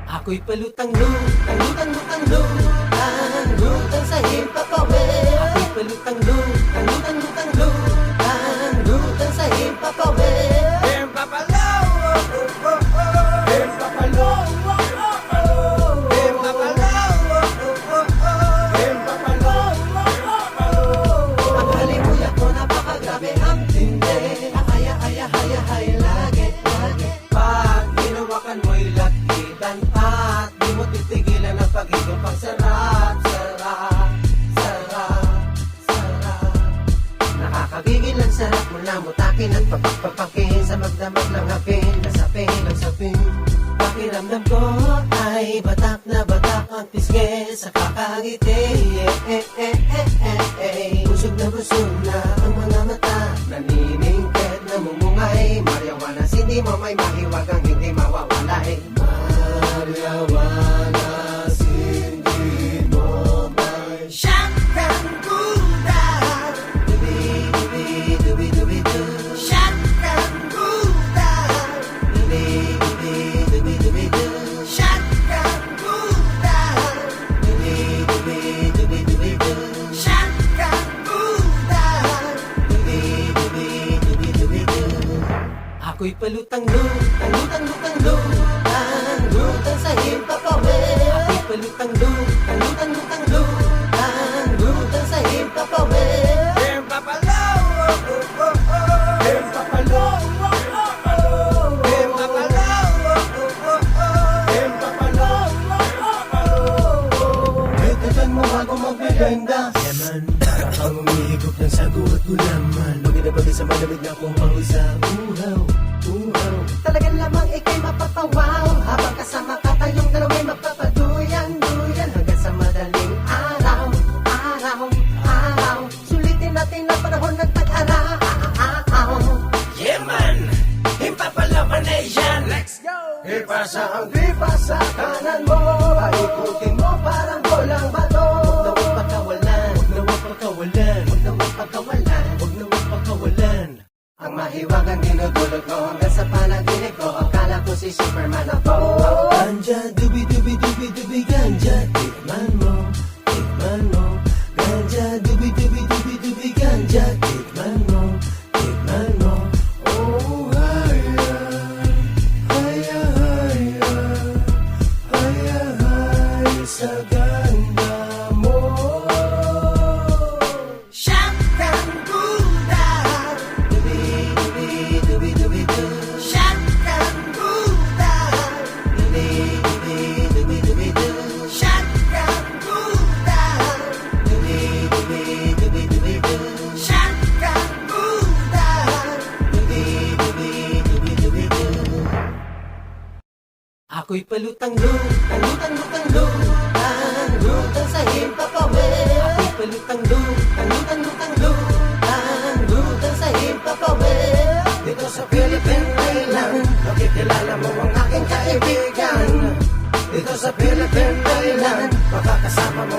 Ako'y palutang-lutang-lutang-lutang-lutang sa himpapawid. Ako'y palutang-lutang-lutang-lutang-lutang sa himpapawid. Himpapalaw, himpapalaw, ang halimuyak mo napakagrabe ang tindi. Ay, lagi. pag ginawakan mo'y lakitan at di mo titigilan ang pag-ibig pang sarap. Nakakabigil ang sarap mula mutakin at papagpapakin sa magdamag ng hapin, nasapin. Pakiramdam ko ay batak na batak ang pisngi sa kakangiti. Busog na ang mga mata, naniningkit, namumungay. Mariawanas hindi mo may mahiwagang hindi mawawalay. Mariawanas hindi mo may Shotgun gulat, dubi-dubi-dubi-du. shotgun gulat, Dubi-dubi-dubi-du. shotgun gulat, Dubi-dubi-dubi-du. shotgun gulat. Ako'y palutang-lutang-lutang-lutang-lutang sa himpapawid. Ako'y palutang-lutang-lutang-lutang sa himpapawid. Himpapalaw, himpapalaw, Itagan mo bago magmerenda. Yaman, kang umihigop ng sago at gulaman. Huwag na pati sa malamig na kung pausaw. Uhaw. Talagang lamang ikay mapapawaw. Habang kasama ka tayong dalawa'y mapapaduyan. Hanggang sa madaling araw. Sulitin natin ang panahon ng tag-araw. Yeah man, himpapalaw na yan. Let's go. Ipasa ang gripa sa kanan mo. Paikutin mo parang bolang bato. Huwag na pagkawalan. Ang mahiwagang dinudulog mo hanggang sa panaginip ko. Akala ko si Superman ako. Ganja, dubi-dubi-dubi-dubi, ganja. Tikman mo. Ganja, dubi-dubi-dubi-dubi, ganja. Tikman mo. Oh, haya, sa ganda mo. Shotgun gulat, Dubi-dubi-dubi-du. shotgun gulat, Dubi-dubi-dubi-du. shotgun gulat, Dubi-dubi-dubi-du. shotgun gulat. Dubi-dubi-dubi-du. Ako'y palutang-lutang-lutang-lutang sa himpapawid. Ako'y palutang-lutang-lutang-lutang sa himpapawid. Dito sa Philippine Island, makikilala mo ang aking kaibigan. Dito sa Philippine Island, makakasama mo